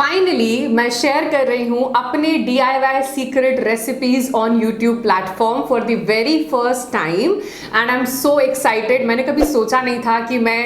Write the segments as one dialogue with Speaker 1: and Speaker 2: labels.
Speaker 1: Finally मैं share कर रही हूँ अपने DIY secret recipes on YouTube platform for the very first time and I am so excited. मैंने कभी सोचा नहीं था कि मैं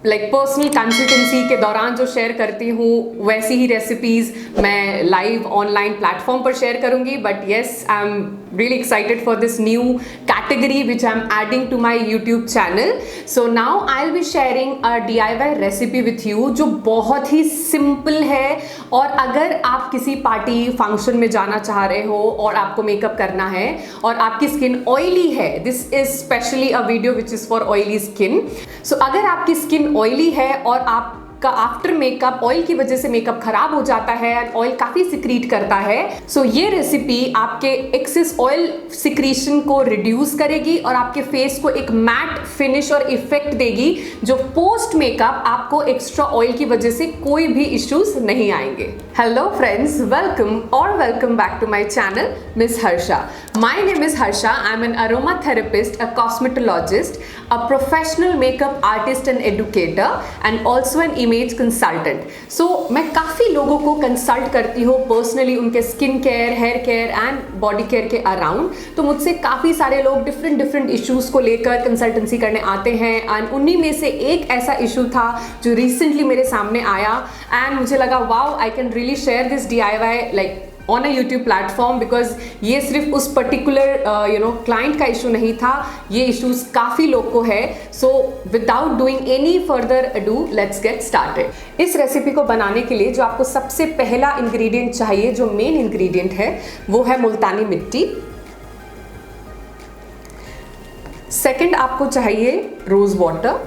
Speaker 1: पर्सनल कंसल्टेंसी के दौरान जो शेयर करती हूँ वैसी ही रेसिपीज मैं लाइव ऑनलाइन प्लेटफॉर्म पर शेयर करूंगी। But yes, I am really excited for this new category which I'm adding to my YouTube channel. So now I'll be sharing a DIY recipe with you जो बहुत ही simple है। और अगर आप किसी party function में जाना चाह रहे हो और आपको मेकअप करना है और आपकी स्किन ऑयली है, this is specially a video which is for oily skin. So अगर आपकी स्किन ऑयली है और आप का आफ्टर मेकअप ऑयल की वजह से मेकअप खराब हो जाता है एंड ऑयल काफी सिक्रीट करता है, सो ये रेसिपी आपके एक्सेस ऑयल सिक्रीशन को रिड्यूस करेगी और आपके फेस को एक मैट फिनिश और इफेक्ट देगी जो पोस्ट मेकअप आपको एक्स्ट्रा ऑयल की वजह से कोई भी इश्यूज नहीं आएंगे। Hello friends, welcome back to my channel miss Harsha. My name is Harsha. I am an aroma therapist, a cosmetologist, a professional makeup artist and educator and also an image consultant. So मैं काफ़ी लोगों को consult करती हूँ personally उनके skin care, hair care and body care के around. तो मुझसे काफ़ी सारे लोग डिफरेंट इश्यूज़ को लेकर कंसल्टेंसी करने आते हैं एंड उन्हीं में से एक ऐसा इशू था जो रिसेंटली मेरे सामने आया एंड मुझे लगा wow, I can really share this DIY on a YouTube platform because ये सिर्फ उस पर्टिकुलर क्लाइंट का इशू नहीं था, ये इश्यूज काफ़ी लोग को है। So without doing any further ado, let's get started. इस रेसिपी को बनाने के लिए जो आपको सबसे पहला इंग्रेडिएंट चाहिए, जो मेन इंग्रेडिएंट है, वो है मुल्तानी मिट्टी। सेकंड आपको चाहिए rose water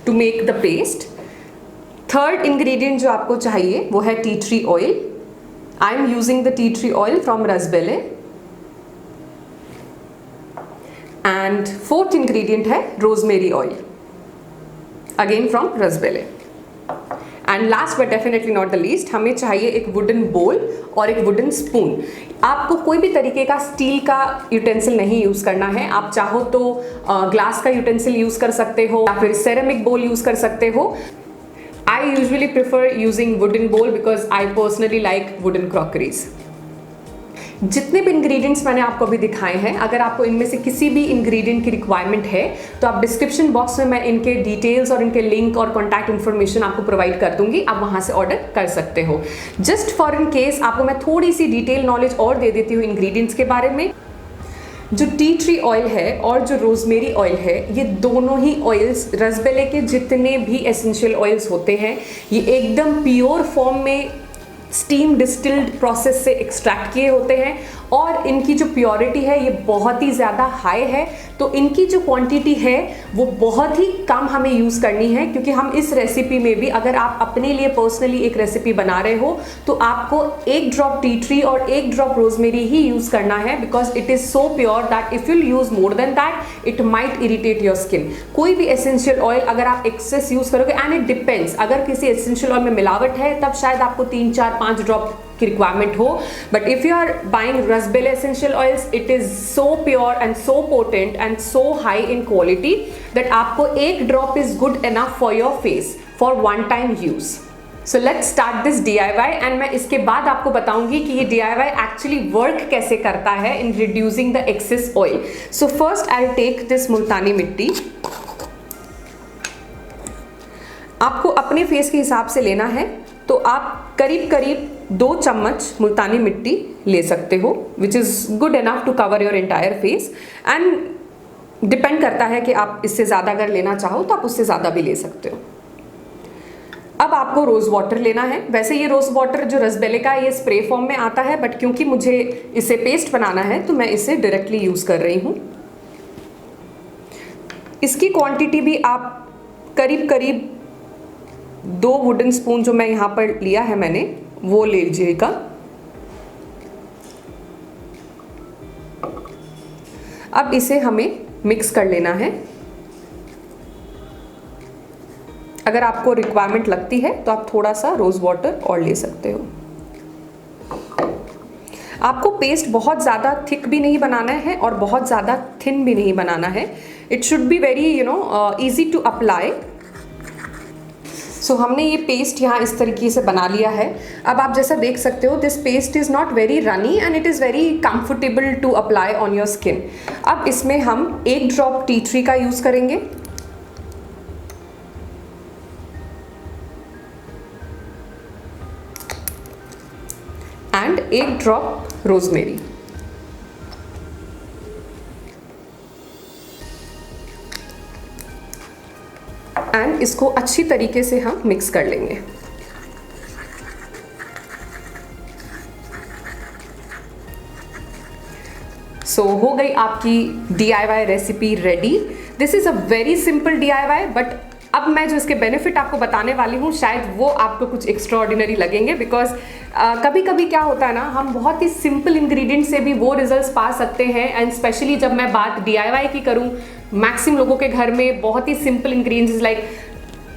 Speaker 1: to make the paste. Third ingredient जो आपको चाहिए वो है tea tree oil. I am using the tea tree oil from Rasbelle. And fourth ingredient है rosemary oil, again from Rasbelle. And last but definitely not the least, हमें चाहिए एक wooden बोल और एक वुडन स्पून। आपको कोई भी तरीके का स्टील का यूटेंसिल नहीं यूज़ करना है। आप चाहो तो ग्लास का यूटेंसिल यूज़ कर सकते हो या फिर सेरेमिक बोल यूज़ कर सकते हो। I usually prefer using wooden bowl because I personally like wooden crockeries. जितने भी इंग्रेडिएंट्स मैंने आपको अभी दिखाए हैं, अगर आपको इनमें से किसी भी इंग्रेडिएंट की रिक्वायरमेंट है तो आप डिस्क्रिप्शन बॉक्स में मैं इनके डिटेल्स और इनके लिंक और कॉन्टैक्ट इन्फॉर्मेशन आपको प्रोवाइड कर दूंगी, आप वहां से ऑर्डर कर सकते हो। जस्ट फॉर इन केस आपको मैं थोड़ी सी डिटेल नॉलेज और दे देती हूँ इंग्रेडिएंट्स के बारे में। जो टी ट्री ऑयल है और जो रोजमेरी ऑयल है, ये दोनों ही ऑयल्स रसबेले के जितने भी एसेंशियल ऑयल्स होते हैं, ये एकदम प्योर फॉर्म में स्टीम डिस्टिल्ड प्रोसेस से एक्सट्रैक्ट किए होते हैं और इनकी जो प्योरिटी है ये बहुत ही ज़्यादा हाई है। तो इनकी जो क्वांटिटी है वो बहुत ही कम हमें यूज़ करनी है, क्योंकि हम इस रेसिपी में भी, अगर आप अपने लिए पर्सनली एक रेसिपी बना रहे हो तो आपको एक ड्रॉप टी ट्री और एक ड्रॉप रोजमेरी ही यूज़ करना है, because it is so pure that if you use more than that it might irritate your skin. कोई भी एसेंशियल ऑयल अगर आप एक्सेस यूज़ करोगे, एंड इट डिपेंड्स, अगर किसी एसेंशियल ऑयल में मिलावट है तब शायद आपको 3, 4, 5 ड्रॉप की रिक्वायरमेंट हो, but if you are buying Rasbelle essential oils, it is so pure and so potent and so high in quality that आपको एक drop is good enough for your face for one time use. So let's start this DIY and मैं इसके बाद आपको बताऊंगी कि ये DIY actually work कैसे करता है in reducing the excess oil. So first I take this Multani mitti. आपको अपने फेस के हिसाब से लेना है तो आप करीब 2 चम्मच मुल्तानी मिट्टी ले सकते हो, which is good enough to cover your entire face. And depend करता है कि आप इससे ज़्यादा अगर लेना चाहो तो आप उससे ज़्यादा भी ले सकते हो। अब आपको रोज़ वाटर लेना है। वैसे ये रोज़ वाटर जो रसबेले का ये स्प्रे फॉर्म में आता है, बट क्योंकि मुझे इसे पेस्ट बनाना है तो मैं इसे डायरेक्टली यूज़ कर रही हूँ। इसकी क्वांटिटी भी आप करीब 2 वुडन स्पून जो मैं यहाँ पर लिया है मैंने, वो ले लीजिएगा। अब इसे हमें मिक्स कर लेना है। अगर आपको रिक्वायरमेंट लगती है तो आप थोड़ा सा रोज वाटर और ले सकते हो। आपको पेस्ट बहुत ज़्यादा थिक भी नहीं बनाना है और बहुत ज़्यादा थिन भी नहीं बनाना है। It should be very easy to apply. So हमने ये पेस्ट यहाँ इस तरीके से बना लिया है। अब आप जैसा देख सकते हो, this paste is not very runny and it is very comfortable to apply on your skin. अब इसमें हम 1 ड्रॉप टी ट्री का यूज़ करेंगे एंड 1 ड्रॉप रोजमेरी। एंड इसको अच्छी तरीके से हम मिक्स कर लेंगे। सो हो गई आपकी DIY recipe ready. This is a very simple DIY, but अब मैं जो इसके बेनिफिट आपको बताने वाली हूँ शायद वो आपको कुछ एक्स्ट्राऑर्डिनरी लगेंगे, बिकॉज कभी कभी क्या होता है ना, हम बहुत ही सिंपल इंग्रेडिएंट से भी वो रिजल्ट्स पा सकते हैं। एंड स्पेशली जब मैं बात DIY की करूँ, मैक्सिमम लोगों के घर में बहुत ही simple ingredients like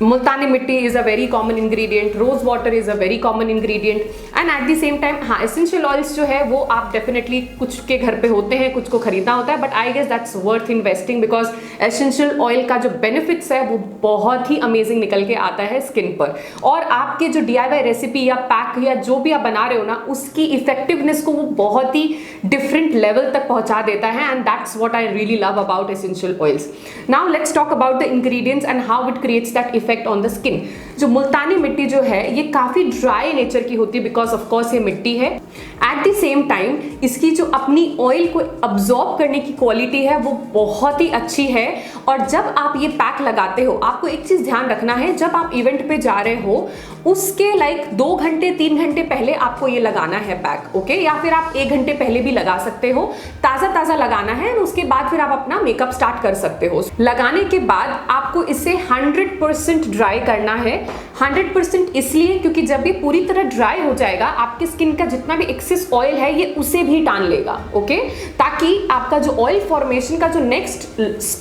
Speaker 1: multani mitti is a very common ingredient, rose water is a very common ingredient, and at the same time हाँ एसेंशियल ऑयल्स जो है वो आप डेफिनेटली कुछ के घर पे होते हैं, कुछ को खरीदना होता है, but I guess that's worth investing because essential oil का जो बेनिफिट्स है वो बहुत ही अमेजिंग निकल के आता है स्किन पर। और आपके जो DIY रेसिपी या पैक या जो भी आप बना रहे हो ना, उसकी इफेक्टिवनेस को वो बहुत ही डिफरेंट लेवल तक पहुंचा देता है, and that's what I really love about essential oils. Now let's talk about the ingredients and how it creates that effect on the skin. जो मुल्तानी मिट्टी जो है ये काफी ड्राई नेचर की होती है बिकॉज ऑफ कोर्स ये मिट्टी है। एट द सेम टाइम इसकी जो अपनी ऑयल को अब्सॉर्ब करने की क्वालिटी है वो बहुत ही अच्छी है। और जब आप ये पैक लगाते हो, आपको एक चीज ध्यान रखना है, जब आप इवेंट पे जा रहे हो उसके लाइक 2 घंटे 3 घंटे पहले आपको ये लगाना है पैक, ओके? या फिर आप 1 घंटे पहले भी लगा सकते हो, ताजा ताजा लगाना है, और उसके बाद फिर आप अपना मेकअप स्टार्ट कर सकते हो। लगाने के बाद आपको इसे 100% ड्राई करना है। 100% इसलिए क्योंकि जब ये पूरी तरह ड्राई हो जाएगा, आपकी स्किन का जितना भी एक्सेस ऑयल है ये उसे भी टान लेगा, ओके? ताकि आपका जो ऑयल फॉर्मेशन का जो नेक्स्ट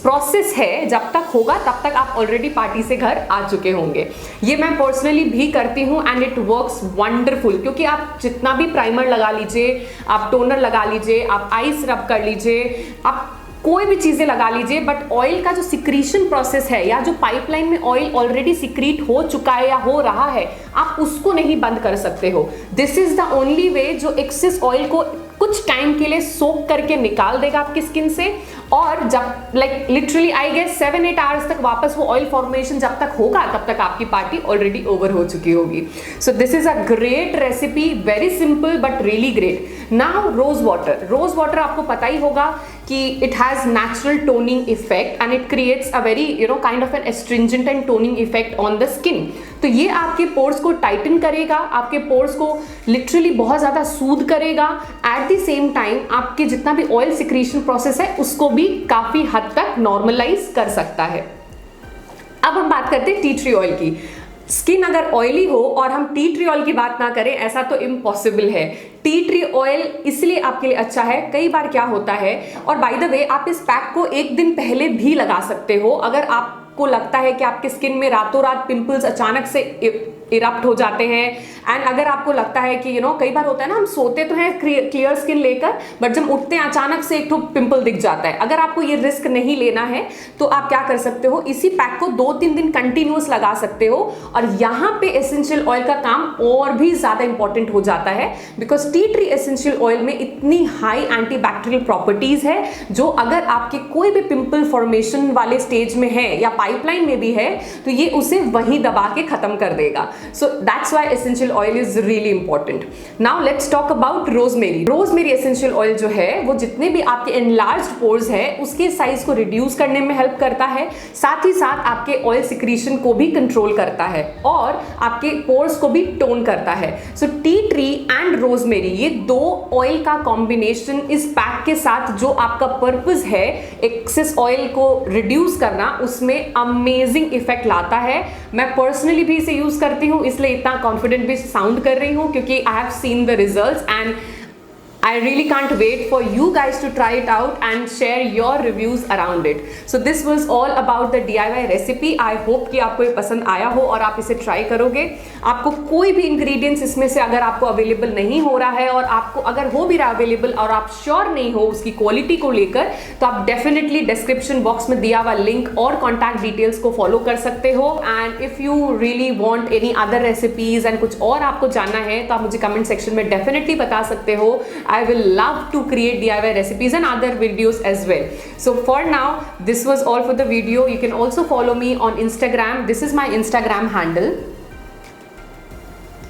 Speaker 1: प्रोसेस है जब तक होगा तब तक आप ऑलरेडी पार्टी से घर आ चुके होंगे। ये मैं पर्सनली भी करती हूँ एंड इट वर्क्स वंडरफुल, क्योंकि आप जितना भी प्राइमर लगा लीजिए, आप टोनर लगा लीजिए, आप आइस रब कर लीजिए, आप कोई भी चीजें लगा लीजिए, बट ऑयल का जो सिक्रीशन प्रोसेस है या जो पाइपलाइन में ऑयल ऑलरेडी सिक्रीट हो चुका है या हो रहा है, आप उसको नहीं बंद कर सकते हो। This is the only way जो एक्सेस ऑयल को कुछ टाइम के लिए सोक करके निकाल देगा आपकी स्किन से, और जब like literally I guess 7-8 hours तक वापस वो ऑयल फॉर्मेशन जब तक होगा तब तक आपकी पार्टी ऑलरेडी ओवर हो चुकी होगी। So this is a great recipe, very simple but really great. Now rose water. Rose water आपको पता ही होगा कि it has natural toning effect and it creates a very kind of an astringent and toning effect on the skin. तो ये आपके pores को Titan करेगा, आपके पोर्स को लिटरली बहुत ज्यादा सूद करेगा। एट द सेम टाइम आपके जितना भी ऑयल सिक्रीशन प्रोसेस है उसको भी काफी हद तक नॉर्मलाइज कर सकता है। अब हम बात करते हैं टी ट्री ऑयल की। स्किन अगर ऑयली हो और हम टी ट्री ऑयल की बात ना करें, ऐसा तो इम्पॉसिबल है। टी ट्री ऑयल इसलिए आपके लिए अच्छा है, कई बार क्या होता है, और बाय द वे आप इस पैक को 1 दिन पहले भी लगा सकते हो अगर आपको लगता है कि आपके स्किन में रातों रात पिंपल्स अचानक से इरप्ट हो जाते हैं। एंड अगर आपको लगता है कि कई बार होता है ना, हम सोते तो हैं क्लियर स्किन लेकर, बट जब उठते हैं अचानक से एक तो पिंपल दिख जाता है। अगर आपको ये रिस्क नहीं लेना है तो आप क्या कर सकते हो, इसी पैक को 2-3 दिन कंटिन्यूअस लगा सकते हो। और यहाँ पे एसेंशियल ऑयल का काम और भी ज्यादा इंपॉर्टेंट हो जाता है, because tea tree essential oil में इतनी हाई एंटीबैक्टीरियल प्रॉपर्टीज है जो अगर आपके कोई भी पिंपल फॉर्मेशन वाले स्टेज में है या पाइपलाइन में भी है तो ये उसे वहीं दबा के खत्म कर देगा। So that's why essential oil is really important. Now let's talk about rosemary. Rosemary essential oil जो है वो जितने भी आपके enlarged pores है उसके साइज को रिड्यूस करने में हेल्प करता है, साथ ही साथ आपके ऑयल सिक्रीशन को भी कंट्रोल करता है और आपके पोर्स को भी टोन करता है। So tea tree and rosemary ये 2 ऑयल का कॉम्बिनेशन इस पैक के साथ जो आपका पर्पस है एक्सेस ऑयल को रिड्यूस करना, उसमें अमेजिंग इफेक्ट लाता है। मैं पर्सनली भी इसे यूज करती हूँ, इसलिए इतना कॉन्फिडेंट भी साउंड कर रही हूँ क्योंकि I have seen the results and I really can't wait for you guys to try it out and share your reviews around it. So this was all about the DIY recipe. I hope कि आपको ये पसंद आया हो और आप इसे try करोगे. आपको कोई भी इंग्रेडिएंट्स इसमें से अगर आपको अवेलेबल नहीं हो रहा है और आपको अगर हो भी रहा अवेलेबल और आप श्योर नहीं हो उसकी क्वालिटी को लेकर, तो आप डेफिनेटली डिस्क्रिप्शन बॉक्स में दिया हुआ लिंक और कॉन्टैक्ट डिटेल्स को फॉलो कर सकते हो. And if you really want any other recipes and कुछ और आपको जानना है तो आप मुझे कमेंट सेक्शन में डेफिनेटली बता सकते हो. I will love to create DIY recipes and other videos as well. So for now, this was all for the video. You can also follow me on Instagram. This is my Instagram handle.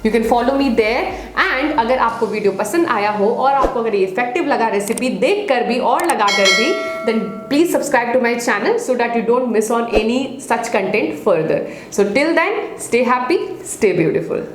Speaker 1: You can follow me there. And अगर आपको video पसंद आया हो और आपको अगर ये effective लगा रेसिपी देख कर भी और लगा कर भी, then please subscribe to my channel so that you don't miss on any such content further. So till then, stay happy, stay beautiful.